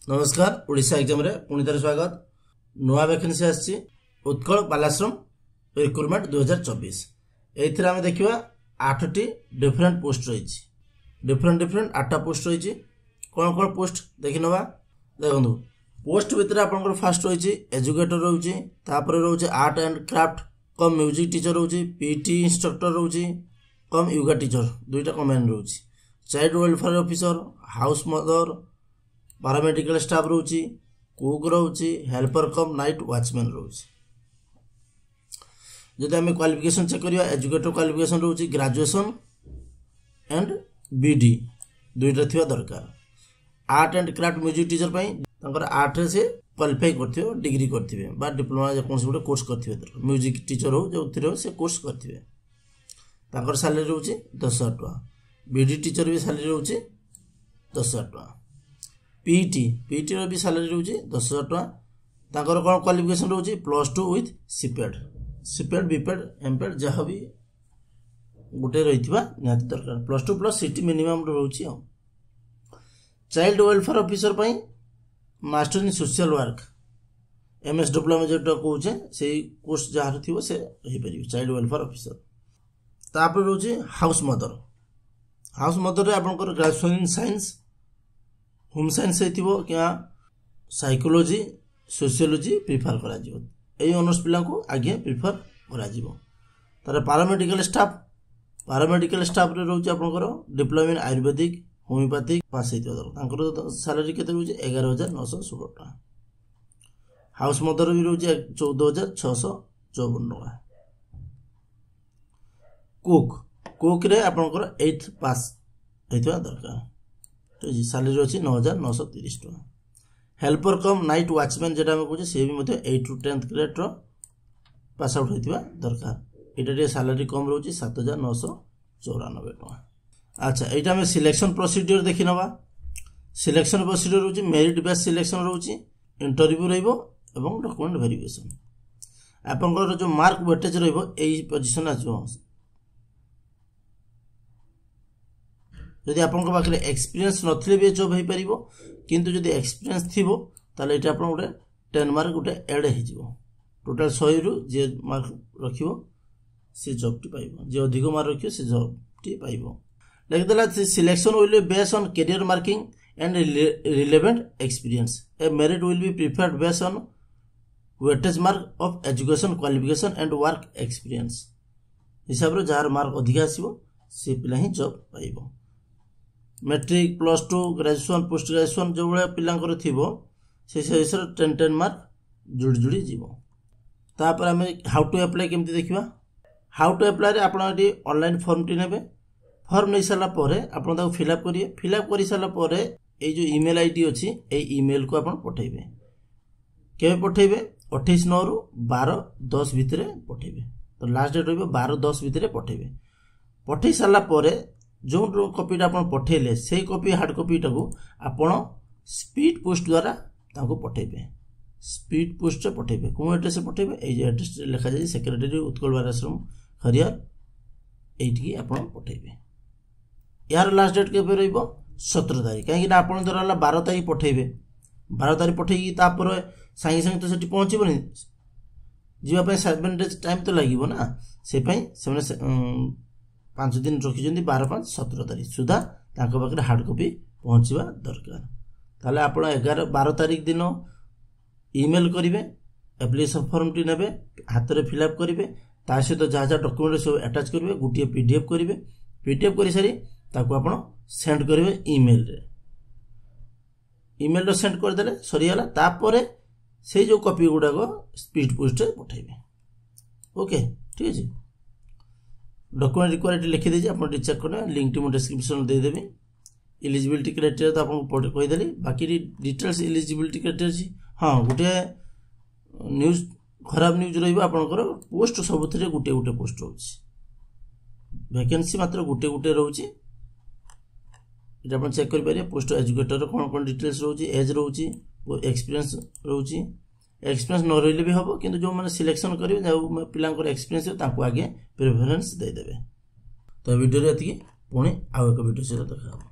नमस्कार ओडिशा एग्जाम रे पुणी थे स्वागत। नुआ वैकेंसी आसी उत्कल बालाश्रम रिक्रुटमेंट 2024 एथिरे आमे देखिबा 8टी डिफरेंट पोस्ट रही डिफरेंट 8टा पोस्ट रही कौन कौन पोस्ट देखि नबा। देखंतु पोस्ट भितर आपनकर फास्ट रही एजुकेटर रही तापर रही art and craft come music teacher रही पीटी इंस्ट्रक्टर रही कम योगा टीचर दुईटा कमेंट रही child welfare officer house mother paramedical staff रही कुक रही हेल्पर कम नाइट वॉचमैन रही। जदि आम क्वालिफिकेशन चेक करिया एजुकेटर क्वालिफिकेशन रही ग्रेजुएशन एंड बीडी दुईटा थिबा दरकार। Art and craft music teacher पर आर्ट रे से क्वालिफाई करथिबे डिग्री करथिबे बा डिप्लोमा जेकोसी गोटे कोर्स करथिबे म्यूजिक टीचर हो जो थिरे से कोर्स करथिबे ताकर सैलरी रही 10,000 टका। बीडी टीचर भी सैलरी रही 10,000 टका। पीटी रो भी सैलरी रही 10,000 टका। ताकर कौन क्वालिफिकेशन रही +2 विथ सीपेड बीपेड एमपेड जहाँ भी गोटे रही निहाती दरकार +2 प्लस सीटी मिनिमम रही। Child welfare officer master in social work MS diploma जो कहे से कोर्स जहाँ थी से रहीपर चाइल्ड वेलफेयर ऑफिसर। तापर रोचे हाउस मदर आपंकर graduation in science home science क्या साइकोलॉजी सोशियोलॉजी प्रिफर करा यही ऑनर्स पिला को आगे प्रिफर करा तार पारामेडिकल स्टाफ रे रोचे आपंकर डिप्लोमा इन आयुर्वेदिक होमियोपैथिक पास होता सैलरी केते रोचे 11,916 टका। हाउस मदर भी रोचे 14,654 टका। कुक रे आपंकर 8th पास होता दरकार सैलरी अच्छी 9,930 टका। हेल्पर कम नाइट वॉचमैन जेटा कहे सी भी 8 to 10th grade pass out होता दरकार यहाँ सैलरी कम रोचे 7,994 टका। अच्छा यहाँ आम सिलेक्शन प्रोसीड्योर देखि नवा। सिलेक्शन प्रोसीड्योर रोचे मेरिट बेस सिलेक्शन रोचे इंटरव्यू रहिबो एवं डॉक्यूमेंट वेरिफिकेशन आपनकर जो मार्क वेटेज रहिबो एई पोजीशन आजो। जदि आपन पाखे एक्सपीरियंस नथिले भी जॉब हो पारिबो किंतु जदि एक्सपीरियंस थिबो ताले एटा आपन गोटे 10 मार्क गोटे ऐड हो जिवो टोटल 100 रु जे मार्क रखिबो से जॉब टी पाइबो जे अधिक मार्क रखियो से जॉब टी पाइबो। लिखदेला selection will be based on career marking and relevant experience a merit will be preferred based on weightage mark of education qualification and work experience हिसाब रे जार मार्क अधिक आसीबो से पिला ही जॉब पाइबो। मैट्रिक +2 ग्रेजुएशन पोस्ट ग्रेजुएशन जो भाया पिलांकर थिबो से हिसाब से 10 मार्क जुड़ी जीवो। तापर आम हाउ टू अप्लाई केमती देखिबा। हाउ टू अप्लाई रे आपण एटी ऑनलाइन फॉर्म टी नेबे फॉर्म नै साला परे आपण ताको फिलअप करिए फिलअप करि साला परे ए जो ईमेल आईडी अछि ए ईमेल को आपण पठेबे केबे पठेबे 28/9 रु 12/10 भितरे पठेबे तो लास्ट डेट रहबे 12/10 भितरे पठेबे। पठेई साला परे जो कॉपीटा आपण पठेले से कॉपी हार्ड कॉपीटा को आपण स्पीड पोस्ट द्वारा ताको पठेबे स्पीड पोस्ट से पठेबे कोन एड्रेस से पठेबे ए एड्रेस लिखा जाय सेक्रेटरी उत्कल बालाश्रम खरियार एठी आपण पठेबे। यार लास्ट डेट केबे रहइबो 17 तारिख काहे कि आपण दरला 12 तारिख पठेबे 12 तारिख पठेई तापर संगे संगे तो सेठी पहुंचीबोनी जीवा पे 7 डेज टाइम तो लागिबो ना से पई से 5 दिन रखी 12/5/17 तारिख सुधा पाखे हार्ड कॉपी पहुँचवा दरकार। ताले आपण 12 तारिख दिन ईमेल करेंगे एप्लिकेशन फॉर्म टी नेबे हाथ में फिलअप करेंगे ता सहित जहाँ जहाँ डॉक्यूमेंट सब अटैच करेंगे गोटे PDF करेंगे PDF कर सारी आपण सेंड करेंगे ईमेल सेंड करदे सरीगला तापर से जो कॉपी गुड़ाक स्पीड पोस्ट पठेबे। ओके ठीक है डॉक्यूमेंट रिक्वायर्ड लिखी दीजिए आप चेक करें लिंक टी डिस्क्रिप्शन दे देबी। एलिजिबिलिटी क्राइटेरिया तो आपको कहीदेली बाकी डिटेल्स एलिजिबिलिटी क्राइटेरिया हाँ गोटे न्यूज खराब न्यूज रहा पोस्ट सब गोटे गोटे पोस्ट रोचे वैकेंसी मात्र गोटे गोटे रोचे चेक करें पोस्ट एजुकेटर कौन कौन डिटेल्स रोचे एज रोचे एक्सपीरियंस रोचे एक्सपीरियंस न रही भी हम कि जो मैंने सिलेक्शन करेंगे जो पिला एक्सपीरियंस आगे प्रेफरेंस देदेवे। तो वीडियो पुणी आउ एक वीडियो सहित देखा।